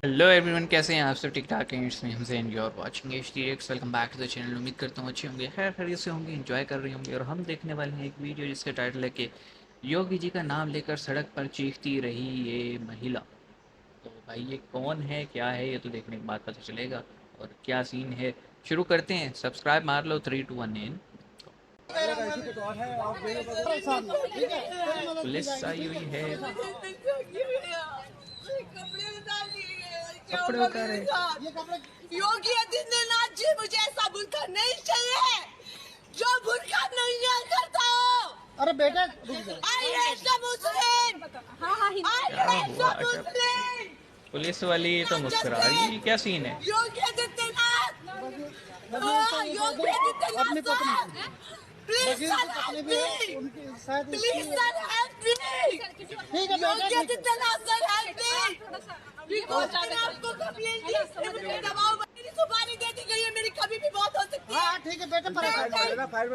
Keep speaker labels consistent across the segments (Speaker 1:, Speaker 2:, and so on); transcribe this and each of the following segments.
Speaker 1: Hello everyone, कैसे हैं आप सब? ठीक ठाक हैं? It's me Hamzain, you are watching HTX। Welcome back to the channel. उम्मीद करता हूँ अच्छे होंगे, खैर खैरियत से होंगे, एंजॉय कर रहे होंगे। और हम देखने वाले हैं एक वीडियो जिसका टाइटल है कि योगी जी का नाम लेकर सड़क पर चीखती रही ये महिला। तो भाई ये कौन है, क्या है, ये तो देखने के बाद पता चलेगा। और क्या सीन है, शुरू करते हैं। सब्सक्राइब मार लो, 3 2 1 इन। पुलिस आई हुई है, कपड़े उतारे।
Speaker 2: योगी आदित्यनाथ जी, मुझे ऐसा बुरका नहीं चाहिए जो बुरका नहीं करता हो।
Speaker 3: अरे बेटा
Speaker 2: आई हेट द मुस्लिम।
Speaker 1: क्या हुआ? अच्छा, पुलिस वाली तो मुस्कुरा रही है, ये क्या सीन है?
Speaker 2: योगी आदित्यनाथ, योगी
Speaker 3: अपनी
Speaker 2: आदित्यनाथ
Speaker 3: पत्नी
Speaker 2: प्लीज सर हेल्प मी,
Speaker 3: उनकी शायद
Speaker 2: प्लीज सर हेल्प मी।
Speaker 3: ठीक है
Speaker 2: योगी
Speaker 3: बेटा,
Speaker 2: आदित्यनाथ सर हेल्प मी। आपको कभी दबाव मेरी सुपारी दे दी गई है, मेरी कभी भी बहुत हो सकती है।
Speaker 3: हाँ ठीक है बेटा, परेशान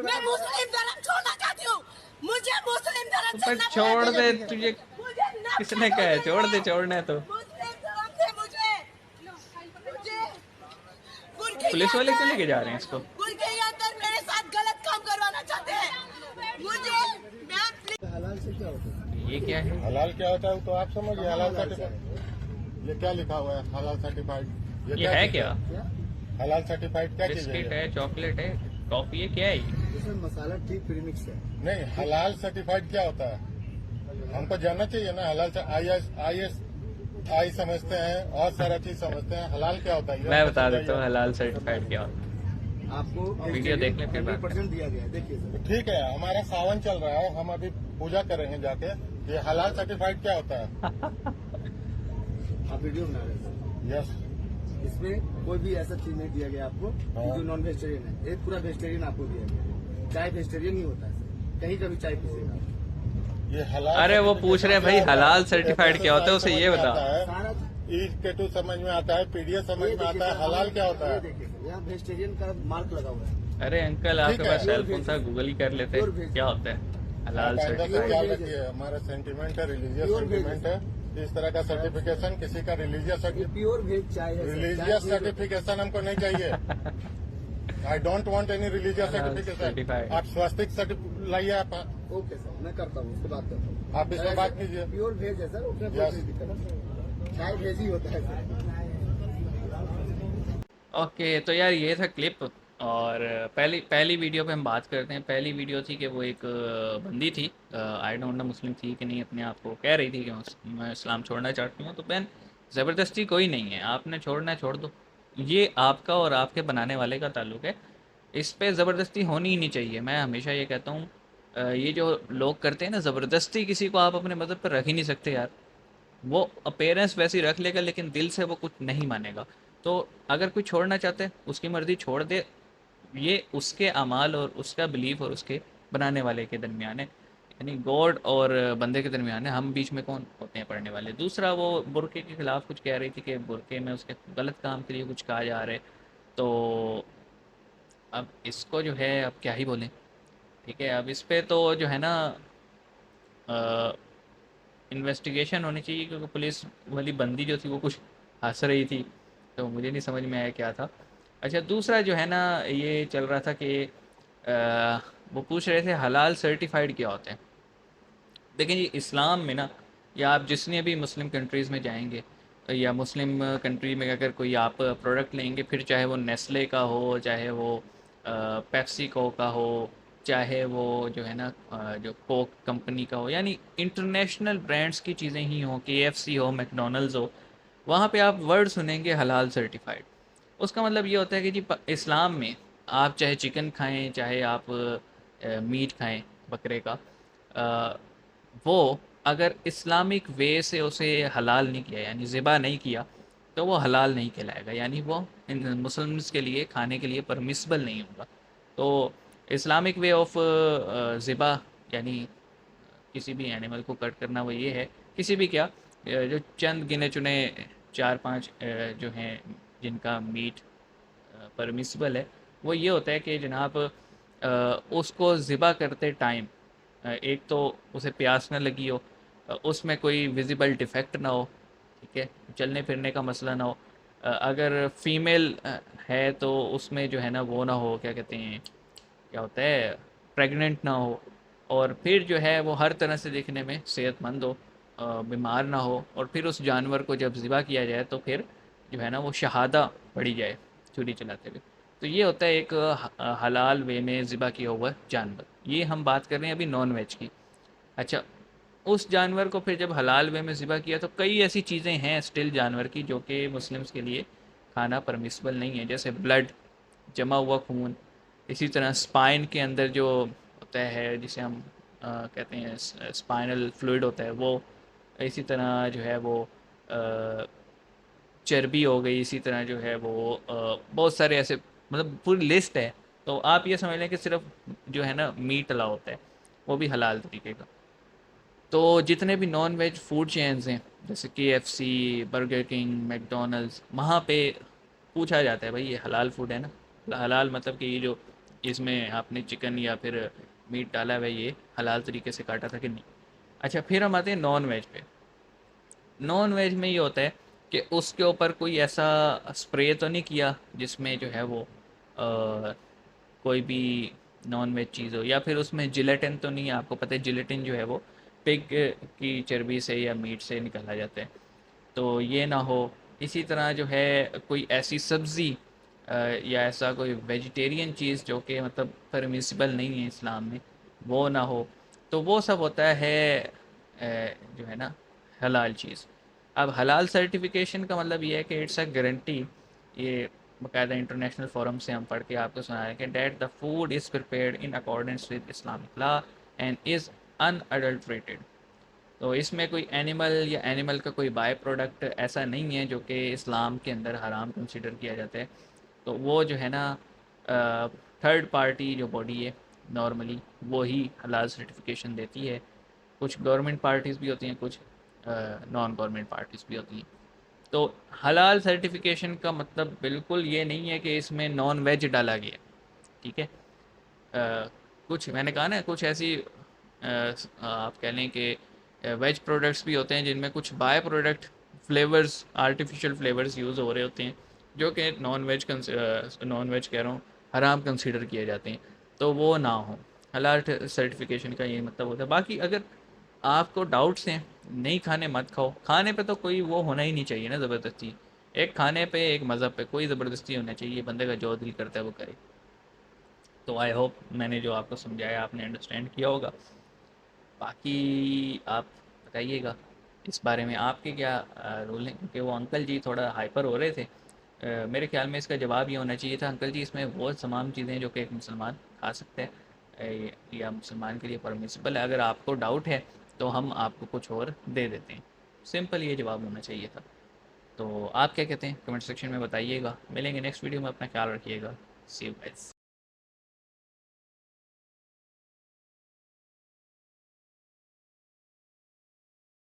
Speaker 2: मैं मुस्लिम धर्म छोड़ना चाहती हूँ, मुझे मुस्लिम धर्म से
Speaker 1: पर
Speaker 2: नफरत
Speaker 1: छोड़
Speaker 2: है।
Speaker 1: दे, तुझे
Speaker 2: मुझे नफरत
Speaker 1: किसने कहा है? छोड़ दे, छोड़ना है तो।
Speaker 2: मुस्लिम धर्म से मुझे बुरके के
Speaker 1: पुलिस वाले क्यों
Speaker 2: अंदर
Speaker 1: लेके जा रहे हैं इसको?
Speaker 2: बुरके के अंदर मेरे साथ गलत काम करवाना चाहते हैं। मुझे मैम
Speaker 3: हलाल से क्या होता है?
Speaker 1: ये क्या है?
Speaker 4: हलाल क्या होता है तो आप समझिए। हलाल सर्टिफाइड, ये क्या लिखा हुआ है? हलाल सर्टिफाइड
Speaker 1: ये है
Speaker 4: चीज़
Speaker 1: क्या?
Speaker 4: हलाल सर्टिफाइड क्या चीज
Speaker 1: बिस्किट
Speaker 4: है?
Speaker 1: है, चॉकलेट है, कॉफी है, क्या है ये?
Speaker 3: इसमें मसाला टी प्रीमिक्स है।
Speaker 4: नहीं, हलाल सर्टिफाइड क्या होता है हमको जानना चाहिए ना। हलाल से आई समझते हैं और सारा चीज समझते हैं। हलाल क्या होता है ये
Speaker 1: मैं
Speaker 4: हमको
Speaker 1: बता देता हूँ
Speaker 4: समझाइए।
Speaker 1: हलाल सर्टिफाइड क्या होता
Speaker 3: आपको
Speaker 1: वीडियो देख लें फिर बात करें।
Speaker 3: 100% दिया गया है, देखिए सर।
Speaker 4: ठीक है, हमारा सावन चल रहा है, हम अभी पूजा करेंगे जाके। ये हलाल सर्टिफाइड क्या होता है?
Speaker 3: आप वीडियो बना रहे हैं सर।
Speaker 4: यस,
Speaker 3: इसमें कोई भी ऐसा चीज नहीं दिया गया आपको
Speaker 4: हाँ।
Speaker 3: जो नॉन वेजिटेरियन है। एक पूरा वेजिटेरियन आपको दिया गया है। चाय वेजिटेरियन ही होता है सर, कहीं का भी चाय पीसेगा।
Speaker 4: ये हलाल
Speaker 1: अरे वो पूछ रहे हैं भाई, हलाल सर्टिफाइड क्या होता है, उसे ये बता।
Speaker 3: सारा
Speaker 4: ई-केटू समझ में आता है, पीडीएफ समझ में आता है। हलाल क्या होता
Speaker 3: ये
Speaker 4: है?
Speaker 3: देखिए सर, यहाँ वेजिटेरियन का मार्क लगा हुआ है।
Speaker 1: अरे अंकल, आपके
Speaker 4: ठीक है,
Speaker 1: पास सेल फोन था, गूगल ही कर लेते।
Speaker 3: Pure veg।
Speaker 1: क्या होता है हलाल
Speaker 4: आप आइंदा से
Speaker 1: सर्टिफाइड?
Speaker 4: ख्याल रखिए, हमारा सेंटिमेंट है, रिलीजियस
Speaker 3: Pure veg।
Speaker 4: सेंटिमेंट है। इस तरह का सर्टिफिकेशन किसी का रिलीजियस
Speaker 3: ये प्योर वेज चाय है सर।
Speaker 4: रिलीजियस सर्टिफिकेशन हमको नहीं चाहिए। I don't want any religious certification.
Speaker 1: certified।
Speaker 4: आप स्वास्तिक सर्टिफिकेट लाइए। आप
Speaker 3: ओके सर, मैं करता हूँ, उससे बात करता हूँ।
Speaker 4: आप इसमें बात कीजिए।
Speaker 3: प्योर वेज है सर, उसमें कोई
Speaker 4: Yes।
Speaker 3: नहीं दिक्कत है। चाय वेज ही होता है सर।
Speaker 1: ओके, तो यार ये था क्लिप। और पहली पहली वीडियो पे हम बात करते हैं। पहली वीडियो थी कि वो एक बंदी थी, आई डोंट नो मुस्लिम थी कि नहीं, अपने आप को कह रही थी कि मैं इस्लाम छोड़ना चाहती हूँ। तो बहन, ज़बरदस्ती कोई नहीं है, आपने छोड़ना है छोड़ दो। ये आपका और आपके बनाने वाले का ताल्लुक है, इस पे ज़बरदस्ती होनी ही नहीं चाहिए। मैं हमेशा ये कहता हूँ, ये जो लोग करते हैं ना ज़बरदस्ती, किसी को आप अपने मज़हब पर रख ही नहीं सकते यार। वो अपेयरेंस वैसी रख लेगा लेकिन दिल से वो कुछ नहीं मानेगा। तो अगर कोई छोड़ना चाहता है, उसकी मर्ज़ी, छोड़ दे। ये उसके अमाल और उसका बिलीफ और उसके बनाने वाले के दरमियान है, यानी गॉड और बंदे के दरमियान है। हम बीच में कौन होते हैं पढ़ने वाले? दूसरा, वो बुरके के ख़िलाफ़ कुछ कह रही थी कि बुरके में उसके गलत काम के लिए कुछ कहा जा रहा है। तो अब इसको जो है, अब क्या ही बोलें। ठीक है, अब इस पे तो जो है ना, इन्वेस्टिगेशन होनी चाहिए, क्योंकि पुलिस वाली बंदी जो थी वो कुछ हंस रही थी, तो मुझे नहीं समझ में आया क्या था। अच्छा, दूसरा जो है ना, ये चल रहा था कि वो पूछ रहे थे हलाल सर्टिफाइड क्या होते हैं। देखें जी, इस्लाम में ना, या आप जितने भी मुस्लिम कंट्रीज़ में जाएंगे, या मुस्लिम कंट्री में अगर कोई आप प्रोडक्ट लेंगे, फिर चाहे वो नेस्ले का हो, चाहे वो पेप्सिको का हो, चाहे वो जो है ना जो कोक कंपनी का हो, यानी इंटरनेशनल ब्रांड्स की चीज़ें ही हों, KFC हो, मैकडोनल्ड्स हो, वहाँ पे आप वर्ड सुनेंगे हलाल सर्टिफाइड। उसका मतलब ये होता है कि जी इस्लाम में आप चाहे चिकन खाएं, चाहे आप मीट खाएं बकरे का, अ, वो अगर इस्लामिक वे से उसे हलाल नहीं किया, यानी ज़िबा नहीं किया, तो वो हलाल नहीं कहलाएगा, यानी वो इन मुस्लिम्स के लिए खाने के लिए परमिसिबल नहीं होगा। तो इस्लामिक वे ऑफ ज़िबा, यानी किसी भी एनिमल को कट करना, वो ये है, किसी भी क्या, जो चंद गिने चुने 4 5 जो हैं जिनका मीट परमिसिबल है, वो ये होता है कि जनाब उसको ज़िबा करते टाइम एक तो उसे प्यास ना लगी हो, उसमें कोई विजिबल डिफेक्ट ना हो, ठीक है, चलने फिरने का मसला ना हो। अगर फीमेल है तो उसमें जो है ना वो ना हो, क्या कहते हैं, क्या होता है, प्रेग्नेंट ना हो, और फिर जो है वो हर तरह से देखने में सेहतमंद हो, बीमार ना हो, और फिर उस जानवर को जब ज़िबा किया जाए तो फिर जो है ना वो शहादा पड़ी जाए छुरी चलाते हुए। तो ये होता है एक हलाल वे में ज़िबा किया हुआ जानवर। ये हम बात कर रहे हैं अभी नॉन वेज की। अच्छा, उस जानवर को फिर जब हलाल वे में ज़िबा किया तो कई ऐसी चीज़ें हैं स्टिल जानवर की जो कि मुस्लिम्स के लिए खाना परमिसिबल नहीं है, जैसे ब्लड, जमा हुआ खून, इसी तरह स्पाइन के अंदर जो होता है जिसे हम कहते हैं स्पाइनल फ्लूइड होता है वो, इसी तरह जो है वो चर्बी हो गई, इसी तरह जो है वो बहुत सारे ऐसे, मतलब पूरी लिस्ट है। तो आप ये समझ लें कि सिर्फ जो है ना मीट अलाउ होता है, वो भी हलाल तरीके का। तो जितने भी नॉन वेज फूड चेन्स हैं जैसे KFC, बर्गर किंग, मैकडोनल्ड्स, वहाँ पे पूछा जाता है भाई ये हलाल फूड है ना। हलाल मतलब कि ये जो इसमें आपने चिकन या फिर मीट डाला है ये हलाल तरीके से काटा था कि नहीं। अच्छा, फिर हम आते हैं नॉन वेज पे। नॉन वेज में ये होता है कि उसके ऊपर कोई ऐसा स्प्रे तो नहीं किया जिसमें जो है वो कोई भी नॉन वेज चीज़ हो, या फिर उसमें जिलेटिन तो नहीं है। आपको पता है जिलेटिन जो है वो पिग की चर्बी से या मीट से निकाला जाता है, तो ये ना हो। इसी तरह जो है कोई ऐसी सब्ज़ी या ऐसा कोई वेजिटेरियन चीज़ जो कि मतलब परमिसिबल नहीं है इस्लाम में, वो ना हो। तो वो सब होता है जो है ना हलाल चीज़। अब हलाल सर्टिफिकेशन का मतलब ये है कि इट्स अ गारंटी, ये बाकायदा इंटरनेशनल फोरम से हम पढ़ के आपको सुना है कि that the food is prepared in accordance with Islamic law and is unadulterated. तो इसमें कोई एनिमल या एनिमल का कोई बाय प्रोडक्ट ऐसा नहीं है जो कि इस्लाम के अंदर हराम कंसिडर किया जाता है। तो वो जो है ना थर्ड पार्टी जो बॉडी है नॉर्मली वो ही हलाल सर्टिफिकेशन देती है। कुछ गवर्नमेंट पार्टीज़ भी होती हैं, कुछ नॉन गवर्नमेंट पार्टीज़ भी होती हैं। तो हलाल सर्टिफिकेशन का मतलब बिल्कुल ये नहीं है कि इसमें नॉन वेज डाला गया, ठीक है। कुछ मैंने कहा ना कुछ ऐसी आप कह लें कि वेज प्रोडक्ट्स भी होते हैं जिनमें कुछ by product flavours, artificial flavours use हो रहे होते हैं जो कि नॉन वेज कह रहा हूँ हराम कंसीडर किए जाते हैं, तो वो ना हो। हलाल सर्टिफिकेशन का ये मतलब होता है। बाकी अगर आपको डाउट्स हैं, नहीं खाने मत खाओ। खाने पे तो कोई वो होना ही नहीं चाहिए ना ज़बरदस्ती। एक खाने पे एक मज़हब पे कोई ज़बरदस्ती होना चाहिए, बंदे का जो दिल करता है वो करे। तो आई होप मैंने जो आपको समझाया आपने अंडरस्टैंड किया होगा। बाकी आप बताइएगा इस बारे में आपके क्या रूल हैं, क्योंकि वो अंकल जी थोड़ा हाइपर हो रहे थे। मेरे ख्याल में इसका जवाब ये होना चाहिए था, अंकल जी इसमें वो तमाम चीज़ें जो कि एक मुसलमान खा सकते हैं या मुसलमान के लिए परमिसिबल है, अगर आपको डाउट है तो हम आपको कुछ और दे देते हैं। सिंपल ये जवाब होना चाहिए था। तो आप क्या कहते हैं कमेंट सेक्शन में बताइएगा। मिलेंगे नेक्स्ट वीडियो में, अपना ख्याल रखिएगा। सी यू गाइस।